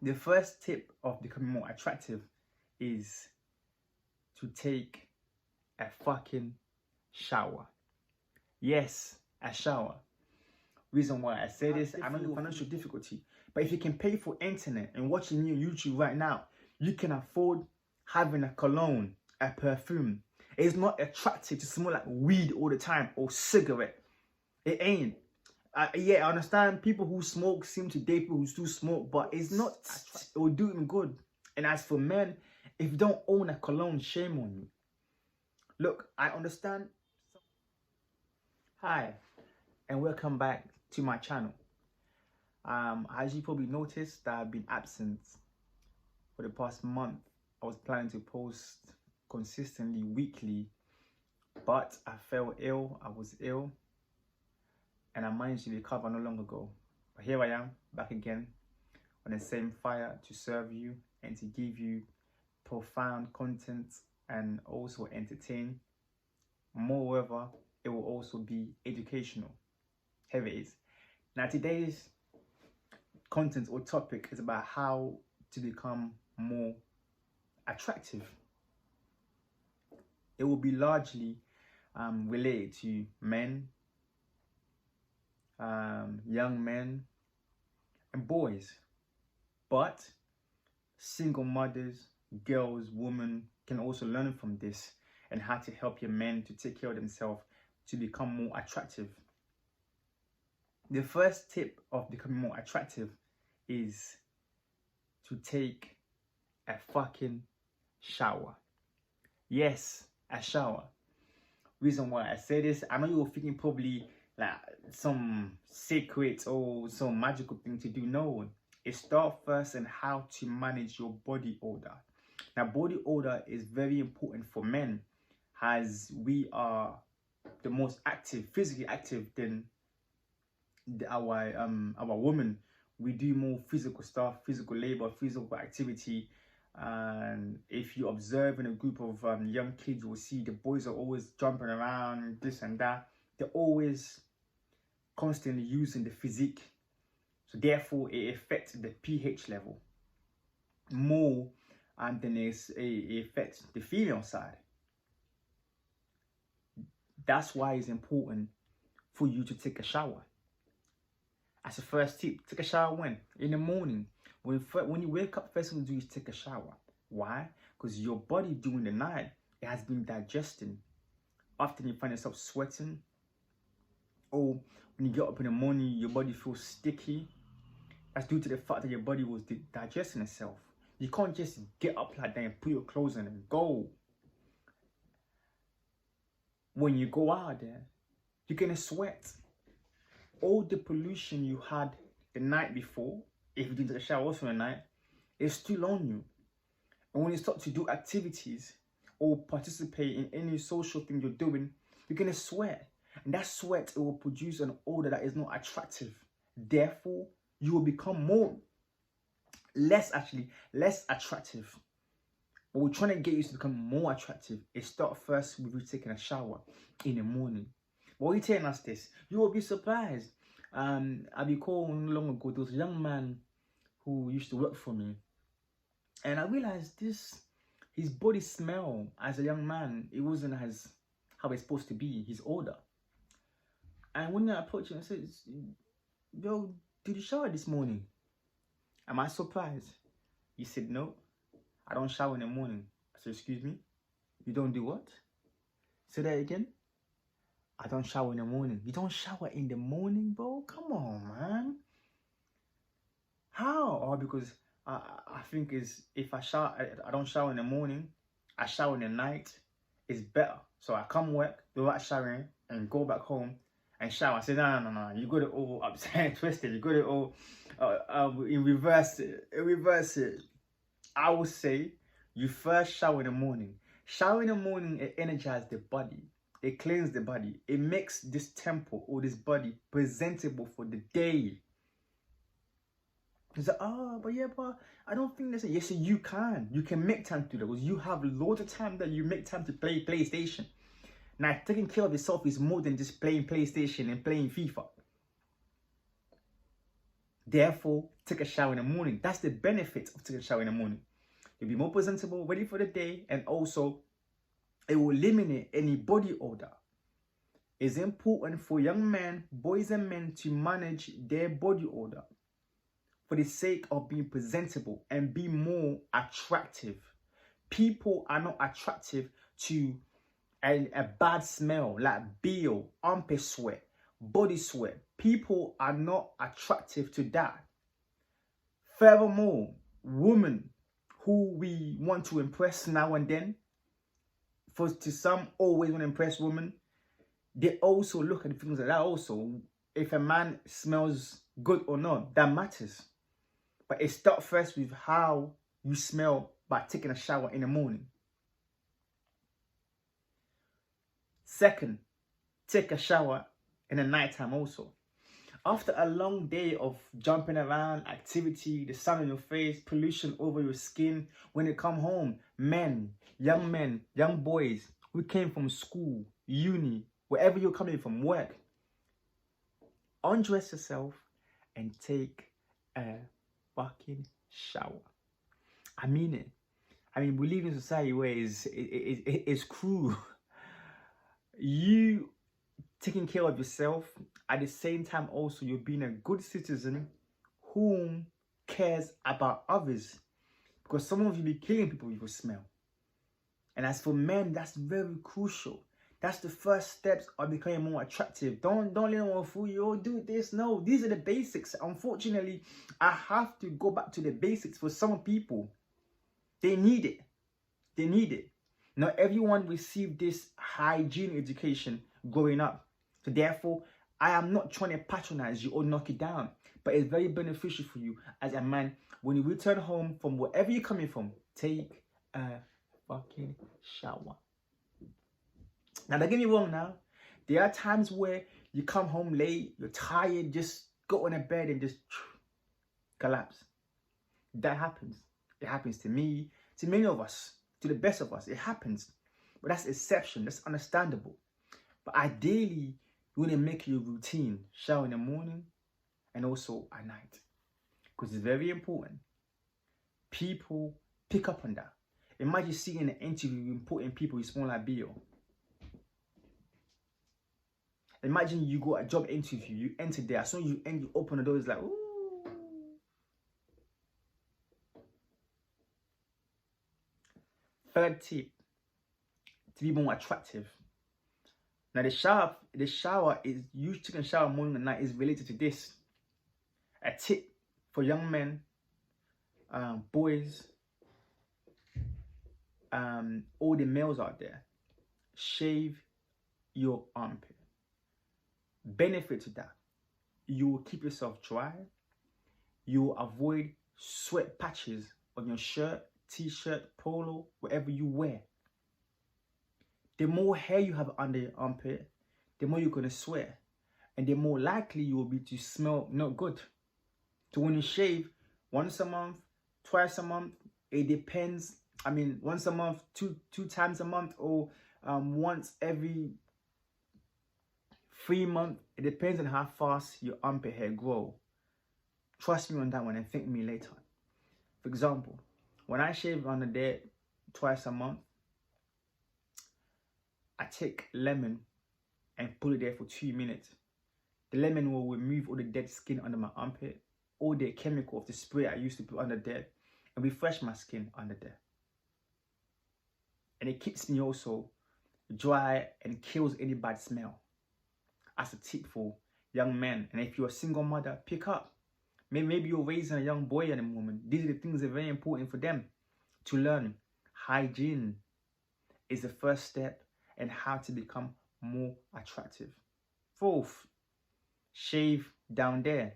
The first tip of becoming more attractive is to take a fucking shower. Yes, a shower. Reason why I say this, I know your financial difficulty, but if you can pay for internet and watching me on YouTube right now, you can afford having a cologne, a perfume. It's not attractive to smell like weed all the time or cigarette. It ain't. Yeah, I understand people who smoke seem to date people who still smoke, but it's not. It will do them good. And as for men, if you don't own a cologne, shame on you. Look, I understand. Hi, and welcome back to my channel. As you probably noticed, that I've been absent for the past month. I was planning to post consistently weekly, but I fell ill. I was ill, and I managed to recover not long ago. But here I am, back again, on the same fire to serve you and to give you profound content and also entertain. Moreover, it will also be educational. Here it is. Now today's content or topic is about how to become more attractive. It will be largely related to men, young men and boys, but single mothers, girls, women can also learn from this and how to help your men to take care of themselves to become more attractive. The first tip of becoming more attractive is to take a fucking shower. Yes, a shower. Reason why I say this, I know you're thinking probably like some secret or some magical thing to do. No, it starts first in how to manage your body odor. Now, body odor is very important for men, as we are the most active, physically active than our women. We do more physical stuff, physical labor, physical activity. And if you observe in a group of young kids, you will see the boys are always jumping around, this and that. They're always constantly using the physique. So therefore, it affects the pH level more than it affects the female side. That's why it's important for you to take a shower. As a first tip, take a shower when? In the morning. When you wake up, first thing you do is take a shower. Why? Because your body during the night, it has been digesting. Often you find yourself sweating. Or when you get up in the morning, your body feels sticky. That's due to the fact that your body was digesting itself. You can't just get up like that and put your clothes on and go. When you go out there, you're gonna sweat. All the pollution you had the night before, if you didn't take a shower also at night, is still on you. And when you start to do activities or participate in any social thing you're doing, you're gonna sweat. And that sweat, it will produce an odor that is not attractive. Therefore, you will become less attractive. But we're trying to get you to become more attractive. It starts first with you taking a shower in the morning. Why are you telling us this? You will be surprised. I recall long ago, there was a young man who used to work for me. And I realized his body smell as a young man, it wasn't how it's supposed to be, his odor. And when I approached him, I said, yo, did you shower this morning? Am I surprised? He said, no, I don't shower in the morning. I said, excuse me? You don't do what? Say that again? I don't shower in the morning. You don't shower in the morning, bro? Come on, man. How? Oh, because I think if I don't shower in the morning, I shower in the night, it's better. So I come work without showering and go back home and shower. I say, no. You got it all upside and twisted. You got it all in reverse it. I would say you first shower in the morning. Shower in the morning, it energizes the body. It cleans the body. It makes this temple or this body presentable for the day. It's like, but I don't think that's it. Yes, you can. You can make time to do that because you have loads of time that you make time to play PlayStation. Now, taking care of yourself is more than just playing PlayStation and playing FIFA. Therefore, take a shower in the morning. That's the benefit of taking a shower in the morning. You'll be more presentable, ready for the day, and also it will eliminate any body odor. It's important for young men, boys and men, to manage their body odor for the sake of being presentable and be more attractive. People are not attractive to a bad smell like BO, armpit sweat, body sweat. People are not attractive to that. Furthermore, women who we want to impress now and then, to some always want to impress women, they also look at things like that also. If a man smells good or not, that matters. But it starts first with how you smell by taking a shower in the morning. Second, take a shower in the nighttime also. After a long day of jumping around, activity, the sun on your face, pollution over your skin, when you come home, men, young boys who came from school, uni, wherever you're coming from, work, undress yourself and take a fucking shower. I mean it. I mean, we live in a society where it's cruel. You taking care of yourself, at the same time also you're being a good citizen whom cares about others. Because some of you be killing people with your smell. And as for men, that's very crucial. That's the first steps of becoming more attractive. Don't let anyone fool you. Oh, do this. No, these are the basics. Unfortunately, I have to go back to the basics for some people. They need it. They need it. Not everyone received this hygiene education growing up. So therefore, I am not trying to patronize you or knock it down. But it's very beneficial for you as a man. When you return home from wherever you're coming from, take a fucking shower. Now, don't get me wrong now. There are times where you come home late, you're tired, just go on a bed and just collapse. That happens. It happens to me, to many of us, to the best of us. It happens. But that's exception. That's understandable. But ideally, you want to make your routine. Shower in the morning and also at night. Because it's very important. People pick up on that. Imagine seeing an interview important people who smell like BO. Imagine you go a job interview, you enter there, as soon as you open the door, it's like, ooh. Third tip, to be more attractive. Now the shower is, you taking a shower morning and night is related to this. A tip for young men, boys, all the males out there, shave your armpit. Benefit to that, you will keep yourself dry, you will avoid sweat patches on your shirt, t-shirt, polo, whatever you wear. The more hair you have under your armpit, the more you're going to sweat, and the more likely you will be to smell not good. So when you shave once a month, twice a month, it depends. I mean, once a month, two times a month, or once every 3 months, it depends on how fast your armpit hair grow. Trust me on that one and thank me later. For example, when I shave on the day twice a month, I take lemon and put it there for 2 minutes. The lemon will remove all the dead skin under my armpit, all the chemical of the spray I used to put under there, and refresh my skin under there. And it keeps me also dry and kills any bad smell. As a tip for young men. And if you're a single mother, pick up. Maybe you're raising a young boy and a woman. These are the things that are very important for them to learn. Hygiene is the first step in how to become more attractive. Fourth, shave down there.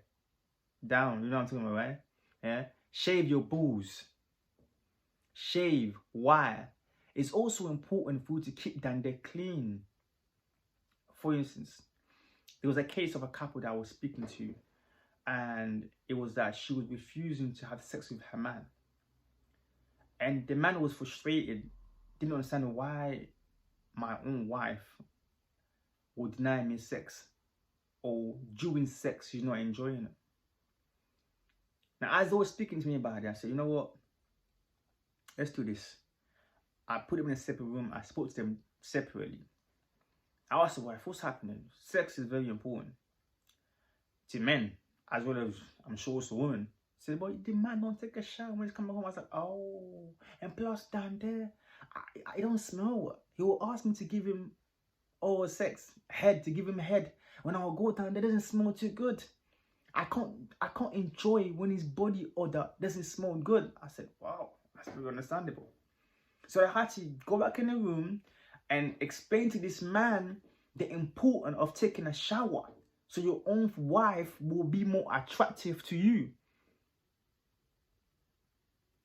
Down, you know what I'm talking about, right? Yeah. Shave your balls. Shave. Why? It's also important for you to keep down there clean. For instance, there was a case of a couple that I was speaking to, and it was that she was refusing to have sex with her man. And the man was frustrated, didn't understand why my own wife would deny me sex, or during sex she's not enjoying it. Now, as they were speaking to me about it, I said, you know what? Let's do this. I put them in a separate room. I spoke to them separately. I asked the wife, what's happening? Sex is very important to men, as well as, I'm sure, also women. She said, but the man don't take a shower when he's coming home. I was like, oh. And plus, down there, I don't smell. He will ask me to give him oral sex, head, to give him head. When I will go down there, it doesn't smell too good. I can't enjoy when his body odor doesn't smell good. I said, wow, that's very understandable. So I had to go back in the room and explain to this man the importance of taking a shower, so your own wife will be more attractive to you.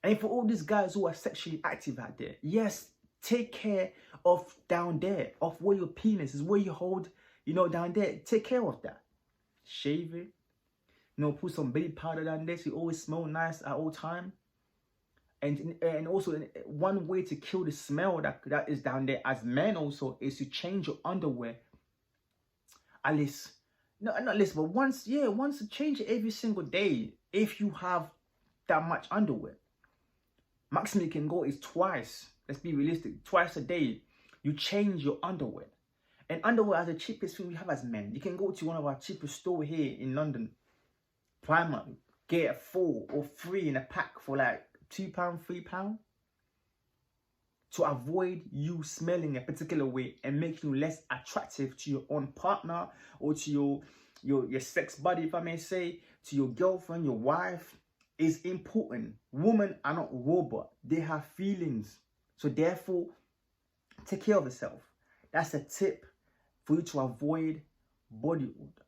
And for all these guys who are sexually active out there, yes, take care of down there, of where your penis is, where you hold, you know, down there. Take care of that. Shave it. You know, put some baby powder down there so you always smell nice at all time. And also, one way to kill the smell that is down there as men also is to change your underwear. At least, no, not least, but once to change it every single day if you have that much underwear. Maximum you can go is twice. Let's be realistic. Twice a day, you change your underwear. And underwear is the cheapest thing we have as men. You can go to one of our cheapest stores here in London, Primark, get a 4 or 3 in a pack for like £2, £3, to avoid you smelling a particular way and making you less attractive to your own partner or to your sex buddy, if I may say, to your girlfriend, your wife, is important. Women are not robots. They have feelings. So therefore, take care of yourself. That's a tip for you to avoid body odor.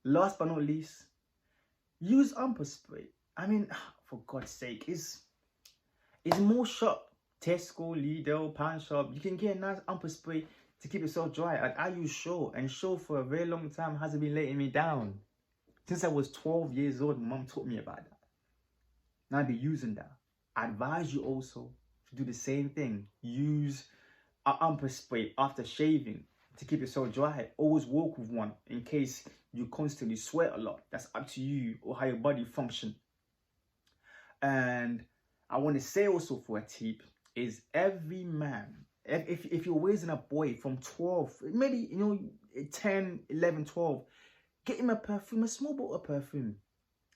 Last but not least, use ampoule spray. I mean, for God's sake, it's more shop, Tesco, Lidl, Pan Shop. You can get a nice ampoule spray to keep yourself dry. And I use Shaw, and Shaw for a very long time hasn't been letting me down. Since I was 12 years old, my mom taught me about that. Now I'll be using that. I advise you also to do the same thing. Use an ampoule spray after shaving to keep yourself dry. Always walk with one in case you constantly sweat a lot. That's up to you or how your body functions. And I want to say also for a tip is every man, if you're raising a boy from 12, maybe, you know, 10, 11, 12, get him a perfume, a small bottle of perfume,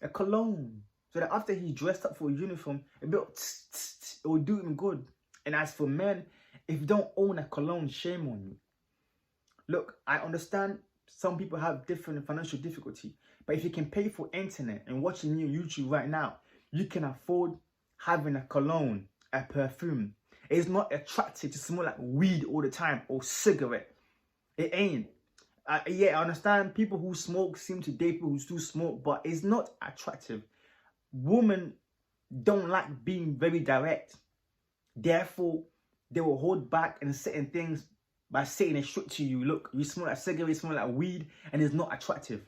a cologne, so that after he's dressed up for a uniform, it will do him good. And as for men, if you don't own a cologne, shame on you. Look, I understand some people have different financial difficulty, but if you can pay for internet and watching me on YouTube right now, you can afford having a cologne, a perfume. It's not attractive to smell like weed all the time or cigarette. It ain't. Yeah, I understand people who smoke seem to date people who do smoke, but it's not attractive. Women don't like being very direct. Therefore, they will hold back in certain things by saying it straight to you. Look, you smell like cigarette, you smell like weed, and it's not attractive.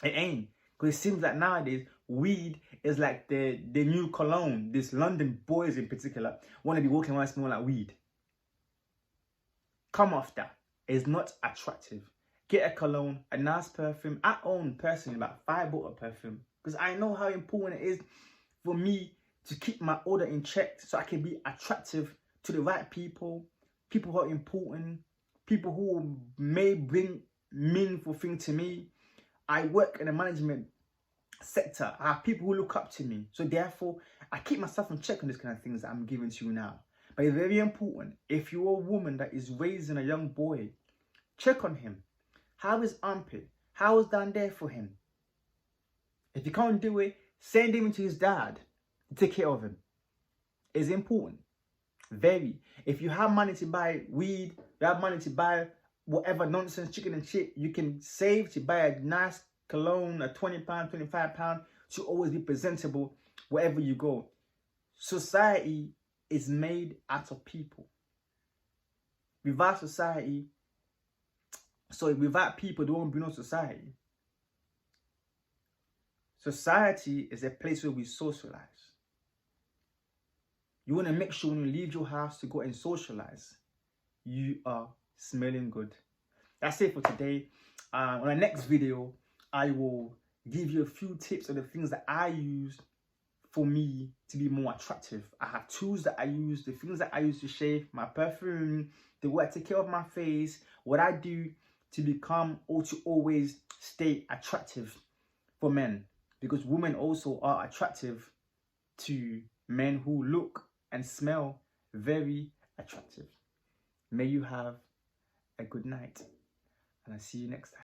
It ain't. Because it seems like nowadays, weed is like the new cologne. This London boys in particular want to be walking around smelling like weed. Come off that. It's not attractive. Get a cologne, a nice perfume. I own personally about 5 bottles of perfume because I know how important it is for me to keep my odor in check so I can be attractive to the right people, people who are important, people who may bring meaningful things to me. I work in the management sector. I have people who look up to me. So therefore, I keep myself in check on these kind of things that I'm giving to you now. But it's very important. If you're a woman that is raising a young boy, check on him. How is armpit? How is down there for him? If you can't do it, send him to his dad to take care of him. It's important. Very. If you have money to buy weed, you have money to buy whatever nonsense, chicken and shit, you can save to buy a nice cologne, a £20, £25 to always be presentable wherever you go. Society is made out of people. Without society, without people, there won't be no society. Society is a place where we socialize. You want to make sure when you leave your house to go and socialize, you are smelling good. That's it for today. On the next video, I will give you a few tips of the things that I use for me to be more attractive. I have tools that I use, the things that I use to shave, my perfume, the way I take care of my face, what I do to become or to always stay attractive for men. Because women also are attractive to men who look and smell very attractive. May you have a good night, and I'll see you next time.